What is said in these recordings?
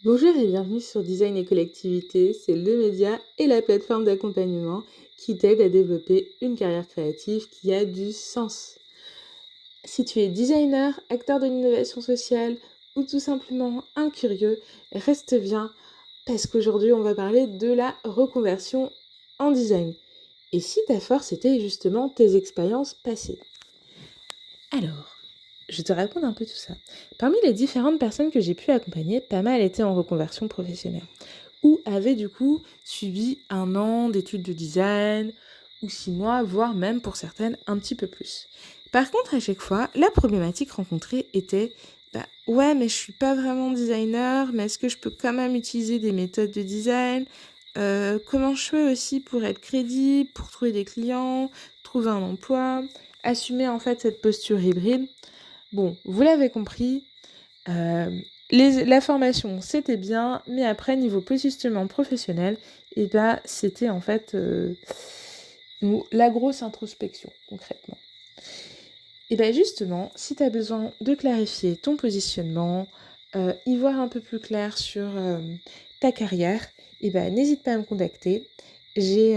Bonjour et bienvenue sur Design et Collectivité, c'est le média et la plateforme d'accompagnement qui t'aide à développer une carrière créative qui a du sens. Si tu es designer, acteur de l'innovation sociale ou tout simplement un curieux, reste bien parce qu'aujourd'hui on va parler de la reconversion en design. Et si ta force était justement tes expériences passées? Alors, je te raconte un peu tout ça. Parmi les différentes personnes que j'ai pu accompagner, pas mal étaient en reconversion professionnelle ou avaient du coup suivi 1 an d'études de design ou 6 mois, voire même pour certaines un petit peu plus. Par contre, à chaque fois, la problématique rencontrée était ouais, mais je suis pas vraiment designer, mais est-ce que je peux quand même utiliser des méthodes de design? Comment je fais aussi pour être crédible, pour trouver des clients, trouver un emploi, assumer en fait cette posture hybride? Bon, vous l'avez compris, euh, la formation c'était bien, mais après niveau positionnement professionnel, c'était en fait la grosse introspection concrètement. Et bien justement, si tu as besoin de clarifier ton positionnement, y voir un peu plus clair sur ta carrière, et ben n'hésite pas à me contacter. J'ai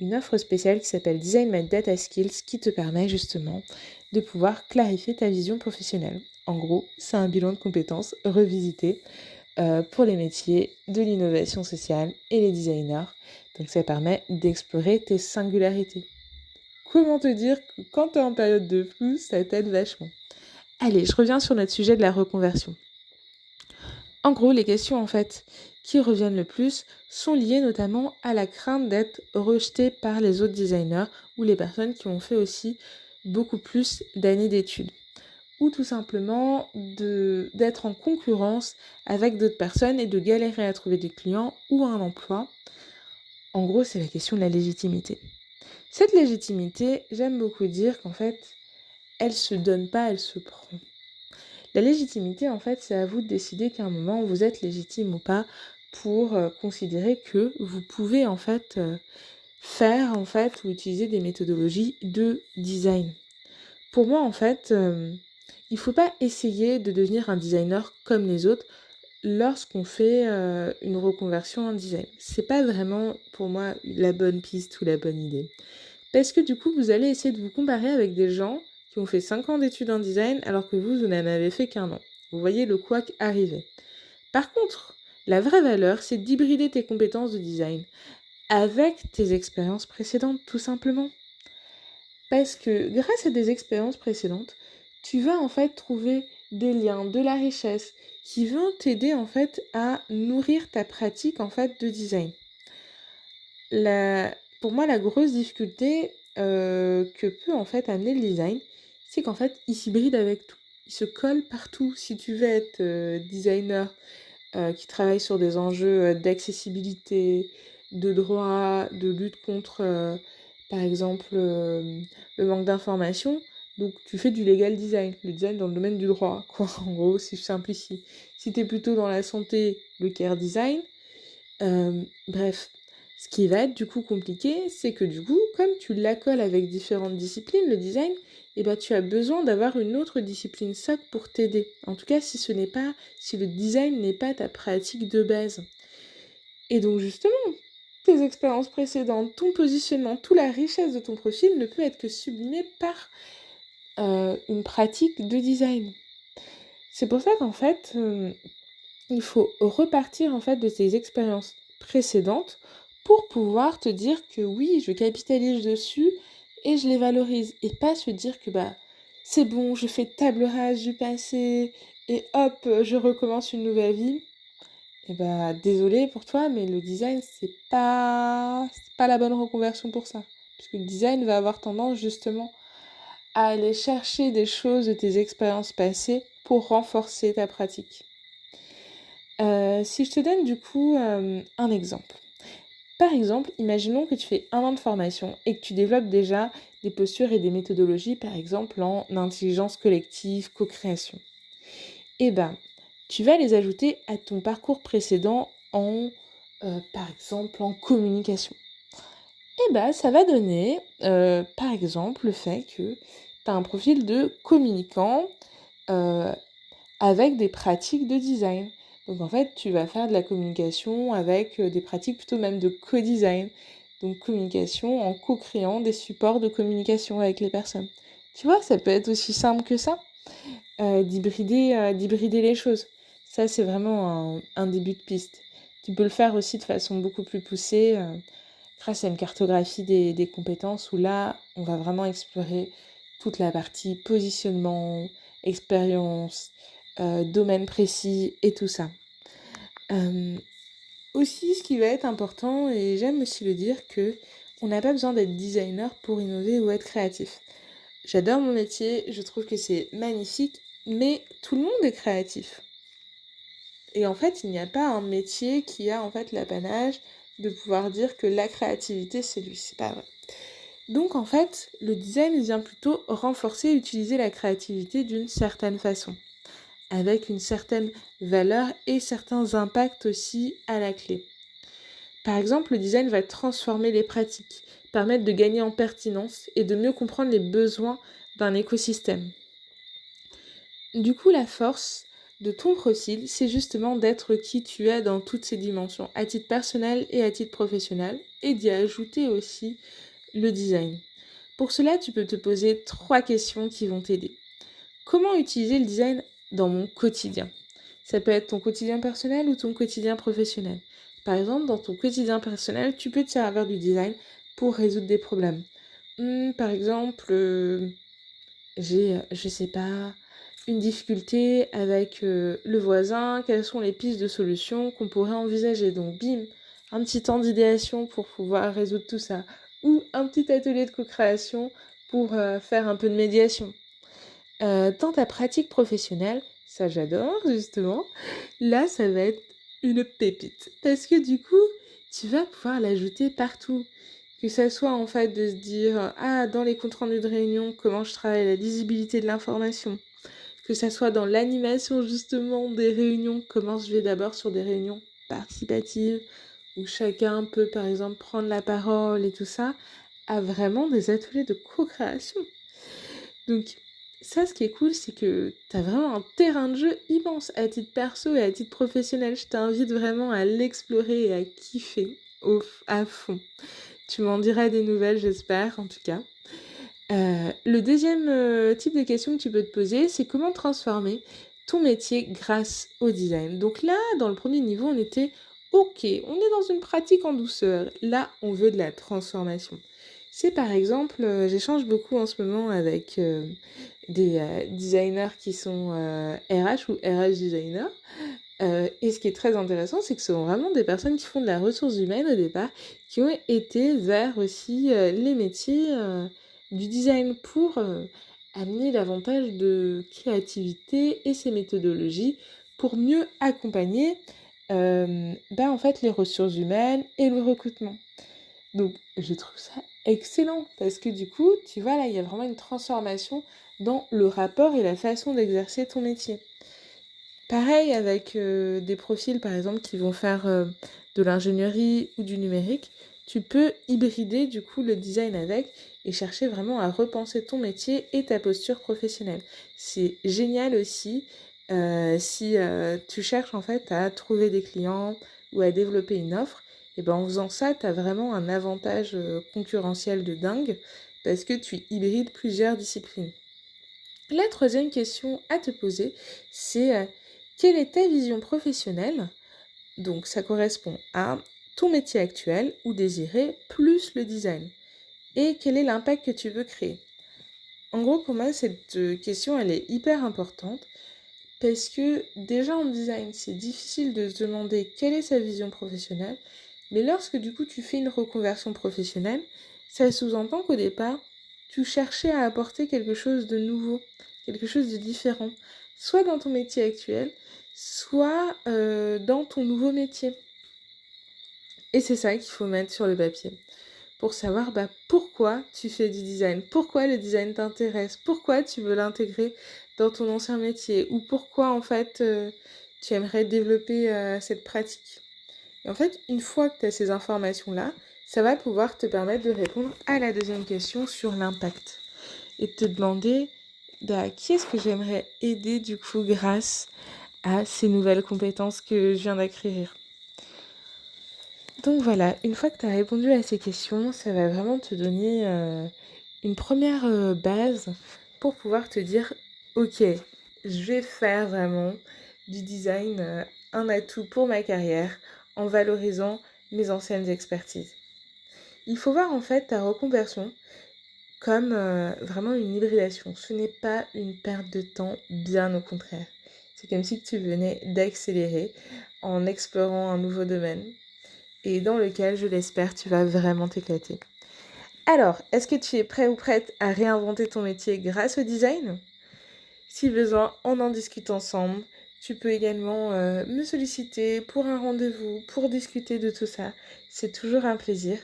une offre spéciale qui s'appelle Design My Data Skills qui te permet justement de pouvoir clarifier ta vision professionnelle. En gros, c'est un bilan de compétences revisité pour les métiers de l'innovation sociale et les designers. Donc ça permet d'explorer tes singularités. Comment te dire que quand tu es en période de flou, ça t'aide vachement. Allez, je reviens sur notre sujet de la reconversion. En gros, les questions en fait qui reviennent le plus sont liées notamment à la crainte d'être rejeté par les autres designers ou les personnes qui ont fait aussi beaucoup plus d'années d'études. Ou tout simplement d'être en concurrence avec d'autres personnes et de galérer à trouver des clients ou un emploi. En gros, c'est la question de la légitimité. Cette légitimité, j'aime beaucoup dire qu'en fait, elle se donne pas, elle se prend. La légitimité, en fait, c'est à vous de décider qu'à un moment, vous êtes légitime ou pas pour considérer que vous pouvez, en fait, faire, en fait, ou utiliser des méthodologies de design. Pour moi, en fait, il faut pas essayer de devenir un designer comme les autres lorsqu'on fait une reconversion en design. C'est pas vraiment, pour moi, la bonne piste ou la bonne idée. Parce que du coup, vous allez essayer de vous comparer avec des gens qui ont fait 5 ans d'études en design alors que vous n'en avez fait qu'1 an. Vous voyez le couac arriver. Par contre, la vraie valeur, c'est d'hybrider tes compétences de design avec tes expériences précédentes, tout simplement. Parce que grâce à des expériences précédentes, tu vas en fait trouver des liens, de la richesse qui vont t'aider en fait à nourrir ta pratique en fait de design. Pour moi, la grosse difficulté que peut en fait amener le design, c'est qu'en fait, il s'hybride avec tout. Il se colle partout. Si tu veux être designer qui travaille sur des enjeux d'accessibilité, de droit, de lutte contre, par exemple, le manque d'information, donc tu fais du legal design, le design dans le domaine du droit, quoi, en gros, si je simplifie. Si tu es plutôt dans la santé, le care design, bref. Ce qui va être du coup compliqué, c'est que du coup, comme tu l'accoles avec différentes disciplines, le design, tu as besoin d'avoir une autre discipline socle pour t'aider. En tout cas, si le design n'est pas ta pratique de base. Et donc justement, tes expériences précédentes, ton positionnement, toute la richesse de ton profil ne peut être que sublimée par une pratique de design. C'est pour ça qu'en fait, il faut repartir en fait de tes expériences précédentes pour pouvoir te dire que oui, je capitalise dessus et je les valorise. Et pas se dire que c'est bon, je fais table rase du passé et hop, je recommence une nouvelle vie. Et désolé pour toi, mais le design, c'est pas la bonne reconversion pour ça. Parce que le design va avoir tendance justement à aller chercher des choses de tes expériences passées pour renforcer ta pratique. Si je te donne du coup un exemple. Par exemple, imaginons que tu fais 1 an de formation et que tu développes déjà des postures et des méthodologies, par exemple en intelligence collective, co-création. Tu vas les ajouter à ton parcours précédent par exemple, en communication. Ça va donner, par exemple, le fait que tu as un profil de communicant avec des pratiques de design. Donc en fait, tu vas faire de la communication avec des pratiques plutôt même de co-design. Donc communication en co-créant des supports de communication avec les personnes. Tu vois, ça peut être aussi simple que ça, d'hybrider les choses. Ça, c'est vraiment un début de piste. Tu peux le faire aussi de façon beaucoup plus poussée grâce à une cartographie des compétences où là, on va vraiment explorer toute la partie positionnement, expérience, domaine précis et tout ça. Aussi, ce qui va être important, et j'aime aussi le dire, que on n'a pas besoin d'être designer pour innover ou être créatif. J'adore mon métier, je trouve que c'est magnifique, mais tout le monde est créatif. Et en fait, il n'y a pas un métier qui a en fait l'apanage de pouvoir dire que la créativité, c'est lui. C'est pas vrai. Donc en fait, le design vient plutôt renforcer et utiliser la créativité d'une certaine façon, avec une certaine valeur et certains impacts aussi à la clé. Par exemple, le design va transformer les pratiques, permettre de gagner en pertinence et de mieux comprendre les besoins d'un écosystème. Du coup, la force de ton profil, c'est justement d'être qui tu es dans toutes ces dimensions, à titre personnel et à titre professionnel, et d'y ajouter aussi le design. Pour cela, tu peux te poser 3 questions qui vont t'aider. Comment utiliser le design dans mon quotidien ? Ça peut être ton quotidien personnel ou ton quotidien professionnel. Par exemple, dans ton quotidien personnel, tu peux te servir du design pour résoudre des problèmes. Par exemple, j'ai, je sais pas, une difficulté avec le voisin, quelles sont les pistes de solutions qu'on pourrait envisager. Donc, bim, un petit temps d'idéation pour pouvoir résoudre tout ça. Ou un petit atelier de co-création pour faire un peu de médiation. Dans ta pratique professionnelle, ça j'adore justement, là ça va être une pépite. Parce que du coup, tu vas pouvoir l'ajouter partout. Que ça soit en fait de se dire, ah, dans les comptes rendus de réunion, comment je travaille la lisibilité de l'information. Que ça soit dans l'animation justement des réunions, comment je vais d'abord sur des réunions participatives, où chacun peut par exemple prendre la parole et tout ça, à vraiment des ateliers de co-création. Donc ça, ce qui est cool, c'est que tu as vraiment un terrain de jeu immense à titre perso et à titre professionnel. Je t'invite vraiment à l'explorer et à kiffer à fond. Tu m'en diras des nouvelles, j'espère, en tout cas. Le deuxième type de question que tu peux te poser, c'est comment transformer ton métier grâce au design. Donc là, dans le premier niveau, on était OK, on est dans une pratique en douceur. Là, on veut de la transformation. C'est par exemple, j'échange beaucoup en ce moment avec des designers qui sont RH ou RH designers. Et ce qui est très intéressant, c'est que ce sont vraiment des personnes qui font de la ressource humaine au départ, qui ont été vers aussi les métiers du design pour amener davantage de créativité et ces méthodologies pour mieux accompagner en fait les ressources humaines et le recrutement. Donc je trouve ça excellent parce que du coup, tu vois là, il y a vraiment une transformation dans le rapport et la façon d'exercer ton métier. Pareil avec des profils par exemple qui vont faire de l'ingénierie ou du numérique, tu peux hybrider du coup le design avec et chercher vraiment à repenser ton métier et ta posture professionnelle. C'est génial aussi si tu cherches en fait à trouver des clients ou à développer une offre. Et ben en faisant ça, tu as vraiment un avantage concurrentiel de dingue parce que tu hybrides plusieurs disciplines. La troisième question à te poser, c'est quelle est ta vision professionnelle ? Donc ça correspond à ton métier actuel ou désiré plus le design. Et quel est l'impact que tu veux créer ? En gros, pour moi, cette question, elle est hyper importante parce que déjà en design, c'est difficile de se demander quelle est sa vision professionnelle, mais lorsque du coup tu fais une reconversion professionnelle, ça sous-entend qu'au départ, tu cherchais à apporter quelque chose de nouveau, quelque chose de différent, soit dans ton métier actuel, soit dans ton nouveau métier. Et c'est ça qu'il faut mettre sur le papier pour savoir pourquoi tu fais du design, pourquoi le design t'intéresse, pourquoi tu veux l'intégrer dans ton ancien métier ou pourquoi en fait tu aimerais développer cette pratique. Et en fait, une fois que tu as ces informations-là, ça va pouvoir te permettre de répondre à la deuxième question sur l'impact et de te demander qui est-ce que j'aimerais aider du coup grâce à ces nouvelles compétences que je viens d'acquérir. Donc voilà, une fois que tu as répondu à ces questions, ça va vraiment te donner une première base pour pouvoir te dire, ok, je vais faire vraiment du design un atout pour ma carrière en valorisant mes anciennes expertises. Il faut voir en fait ta reconversion comme vraiment une hybridation. Ce n'est pas une perte de temps, bien au contraire. C'est comme si tu venais d'accélérer en explorant un nouveau domaine et dans lequel, je l'espère, tu vas vraiment t'éclater. Alors, est-ce que tu es prêt ou prête à réinventer ton métier grâce au design ? Si besoin, on en discute ensemble. Tu peux également me solliciter pour un rendez-vous, pour discuter de tout ça. C'est toujours un plaisir.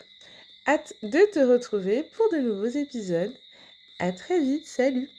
Hâte de te retrouver pour de nouveaux épisodes. À très vite, salut!